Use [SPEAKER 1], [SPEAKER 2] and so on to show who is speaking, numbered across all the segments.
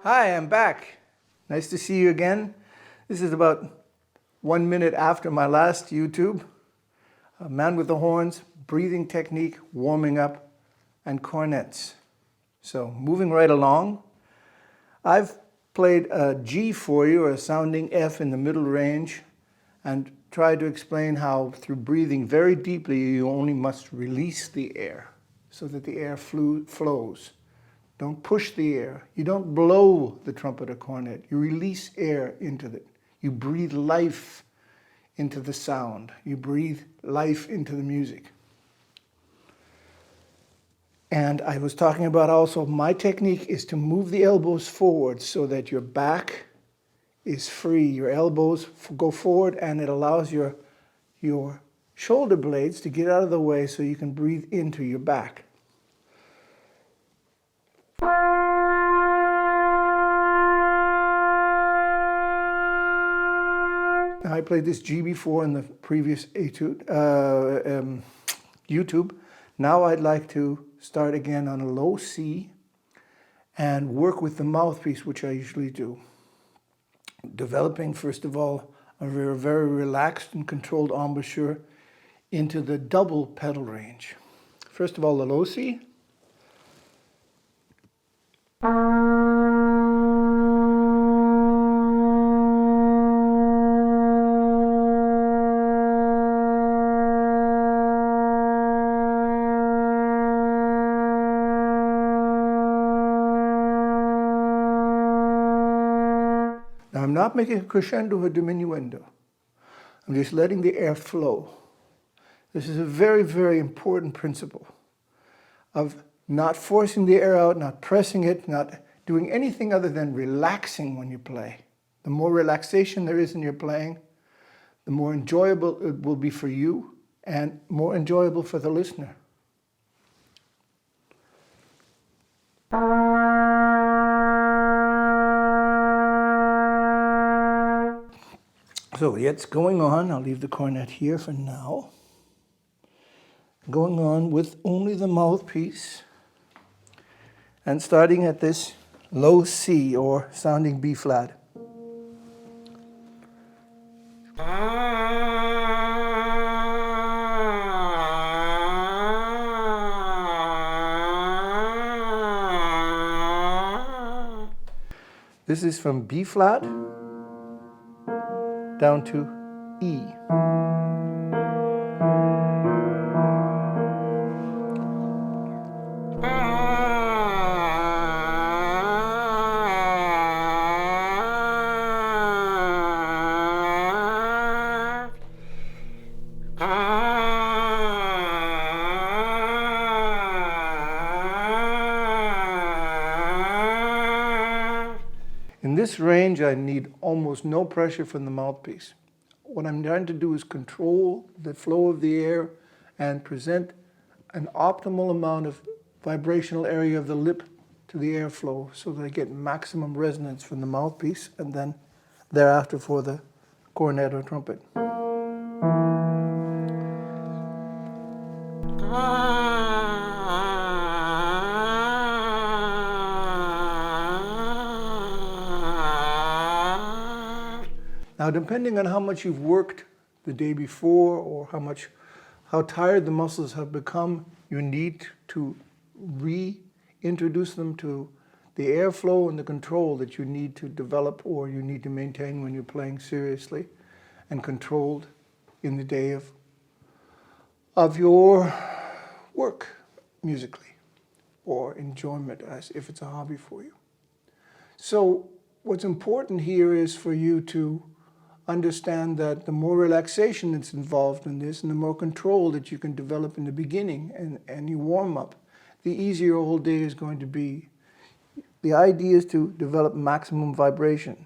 [SPEAKER 1] Hi, I'm back. Nice to see you again. This is about 1 minute after my last YouTube. Man with the horns, breathing technique, warming up, and cornets. So moving right along, I've played a G for you, or a sounding F in the middle range, and tried to explain how through breathing very deeply you only must release the air so that the air flows. Don't push the air. You don't blow the trumpet or cornet. You release air into it. You breathe life into the sound. You breathe life into the music. And I was talking about also my technique is to move the elbows forward so that your back is free. Your elbows go forward and it allows your shoulder blades to get out of the way so you can breathe into your back. I played this G before in the previous YouTube. Now I'd like to start again on a low C and work with the mouthpiece, which I usually do. Developing, first of all, a very relaxed and controlled embouchure into the double pedal range. First of all, the low C. Now, I'm not making a crescendo or diminuendo. I'm just letting the air flow. This is a very important principle of not forcing the air out, not pressing it, not doing anything other than relaxing when you play. The more relaxation there is in your playing, the more enjoyable it will be for you and more enjoyable for the listener. So it's going on. I'll leave the cornet here for now. Going on with only the mouthpiece and starting at this low C or sounding B flat. This is from B flat down to E. In this range, I need almost no pressure from the mouthpiece. What I'm trying to do is control the flow of the air and present an optimal amount of vibrational area of the lip to the airflow so that I get maximum resonance from the mouthpiece and then thereafter for the cornet or trumpet. Now, depending on how much you've worked the day before or how tired the muscles have become, you need to reintroduce them to the airflow and the control that you need to develop or you need to maintain when you're playing seriously and controlled in the day of your work musically or enjoyment as if it's a hobby for you. So what's important here is for you to understand that the more relaxation that's involved in this and the more control that you can develop in the beginning and you warm up, the easier your whole day is going to be. The idea is to develop maximum vibration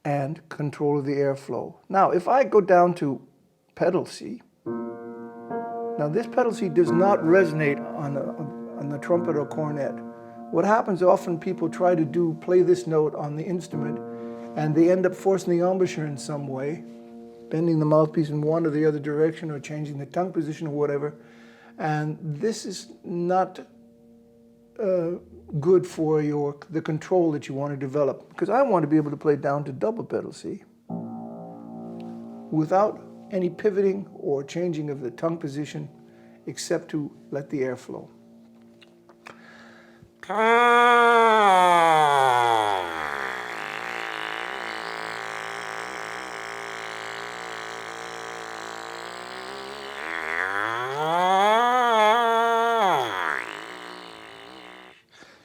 [SPEAKER 1] and control of the airflow. Now, if I go down to pedal C, now this pedal C does not resonate on the trumpet or cornet. What happens often, people try to play this note on the instrument and they end up forcing the embouchure in some way, bending the mouthpiece in one or the other direction or changing the tongue position or whatever. And this is not good for the control that you want to develop. Because I want to be able to play down to double pedal C without any pivoting or changing of the tongue position, except to let the air flow.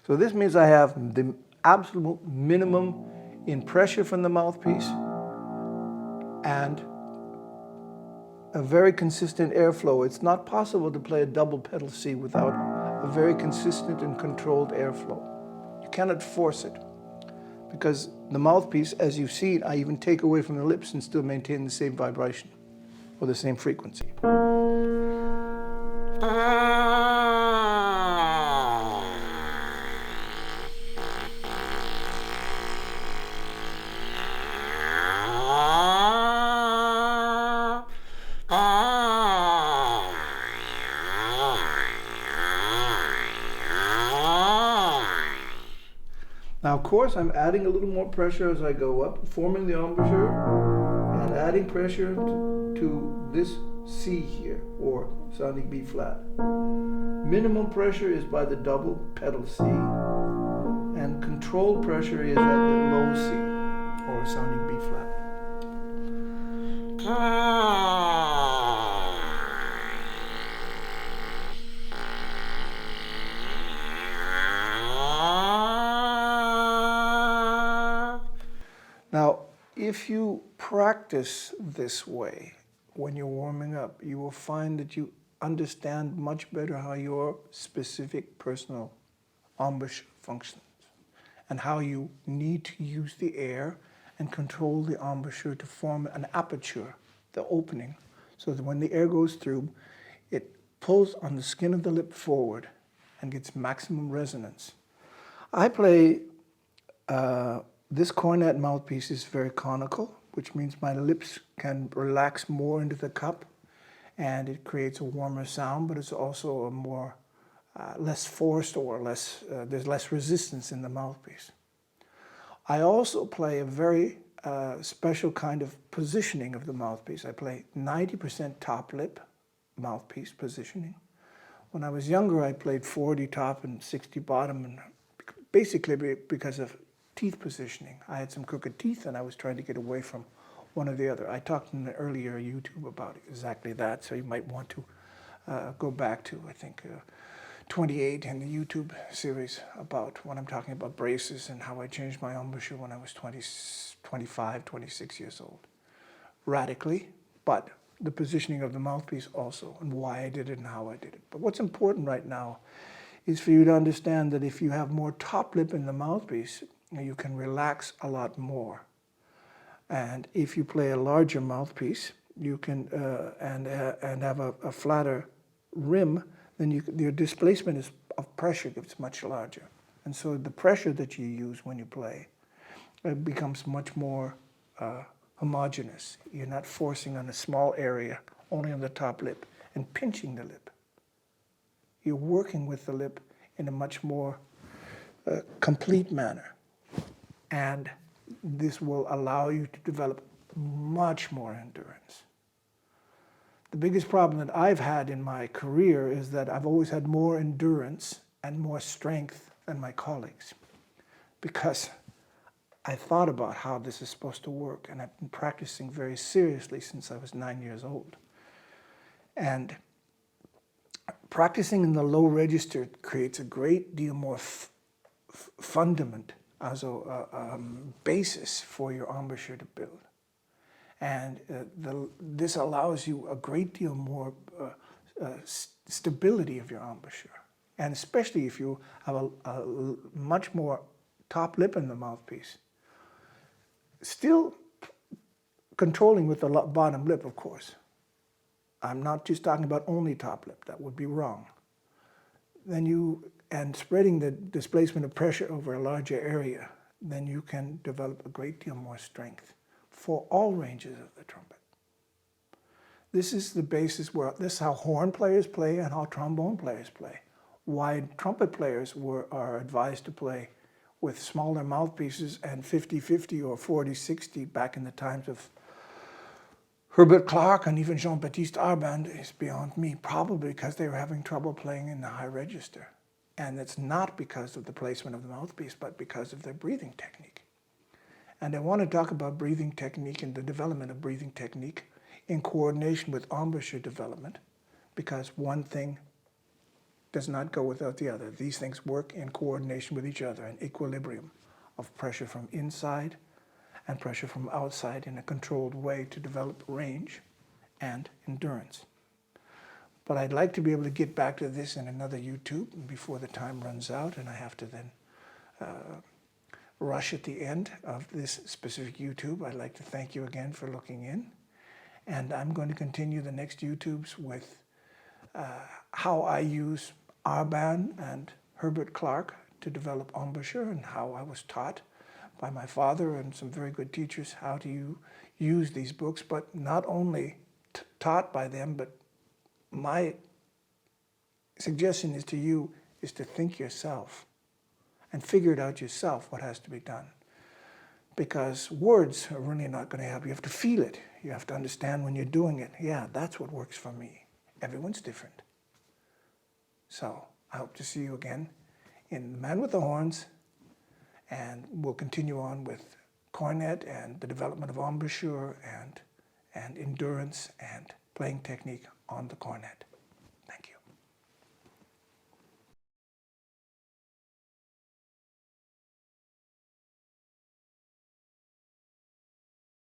[SPEAKER 1] So this means I have the absolute minimum in pressure from the mouthpiece and a very consistent airflow. It's not possible to play a double pedal C without a very consistent and controlled airflow. You cannot force it, because the mouthpiece, as you've seen, I even take away from the lips and still maintain the same vibration or the same frequency. Now, of course, I'm adding a little more pressure as I go up, forming the embouchure and adding pressure to this C here, or sounding B flat. Minimum pressure is by the double pedal C, and controlled pressure is at the low C, or sounding B flat. Now, if you practice this way when you're warming up, you will find that you understand much better how your specific personal embouchure functions and how you need to use the air and control the embouchure to form an aperture, the opening, so that when the air goes through, it pulls on the skin of the lip forward and gets maximum resonance. I play this cornet mouthpiece is very conical, which means my lips can relax more into the cup, and it creates a warmer sound, but it's also a more less forced, or less there's less resistance in the mouthpiece. I also play a very special kind of positioning of the mouthpiece. I play 90% top lip mouthpiece positioning. When I was younger, I played 40 top and 60 bottom, and basically because of teeth positioning. I had some crooked teeth and I was trying to get away from one or the other. I talked in the earlier YouTube about exactly that, so you might want to go back to, I think, 28 in the YouTube series about when I'm talking about braces and how I changed my embouchure when I was 25, 26 years old. Radically, but the positioning of the mouthpiece also, and why I did it and how I did it. But what's important right now is for you to understand that if you have more top lip in the mouthpiece, you can relax a lot more. And if you play a larger mouthpiece, you can and have a flatter rim, then your displacement of pressure gets much larger. And so the pressure that you use when you play becomes much more homogeneous. You're not forcing on a small area, only on the top lip, and pinching the lip. You're working with the lip in a much more complete manner. And this will allow you to develop much more endurance. The biggest problem that I've had in my career is that I've always had more endurance and more strength than my colleagues, because I thought about how this is supposed to work, and I've been practicing very seriously since I was 9 years old. And practicing in the low register creates a great deal more fundament as a basis for your embouchure to build. And this allows you a great deal more stability of your embouchure. And especially if you have a much more top lip in the mouthpiece. Still controlling with the bottom lip, of course. I'm not just talking about only top lip, that would be wrong. And spreading the displacement of pressure over a larger area, then you can develop a great deal more strength for all ranges of the trumpet. This is the basis this is how horn players play and how trombone players play. why trumpet players are advised to play with smaller mouthpieces and 50-50 or 40-60 back in the times of Herbert Clark and even Jean-Baptiste Arband is beyond me, probably because they were having trouble playing in the high register. And it's not because of the placement of the mouthpiece, but because of their breathing technique. And I want to talk about breathing technique and the development of breathing technique in coordination with embouchure development, because one thing does not go without the other. These things work in coordination with each other, an equilibrium of pressure from inside and pressure from outside in a controlled way to develop range and endurance. But I'd like to be able to get back to this in another YouTube before the time runs out, and I have to then rush at the end of this specific YouTube. I'd like to thank you again for looking in, and I'm going to continue the next YouTubes with how I use Arband and Herbert Clark to develop embouchure, and how I was taught by my father and some very good teachers how to use these books, but not only taught by them, but my suggestion is to you is to think yourself and figure it out yourself what has to be done. Because words are really not going to help. You have to feel it. You have to understand when you're doing it. Yeah, that's what works for me. Everyone's different. So I hope to see you again in The Man with the Horns, and we'll continue on with cornet and the development of embouchure and endurance and playing technique on the cornet.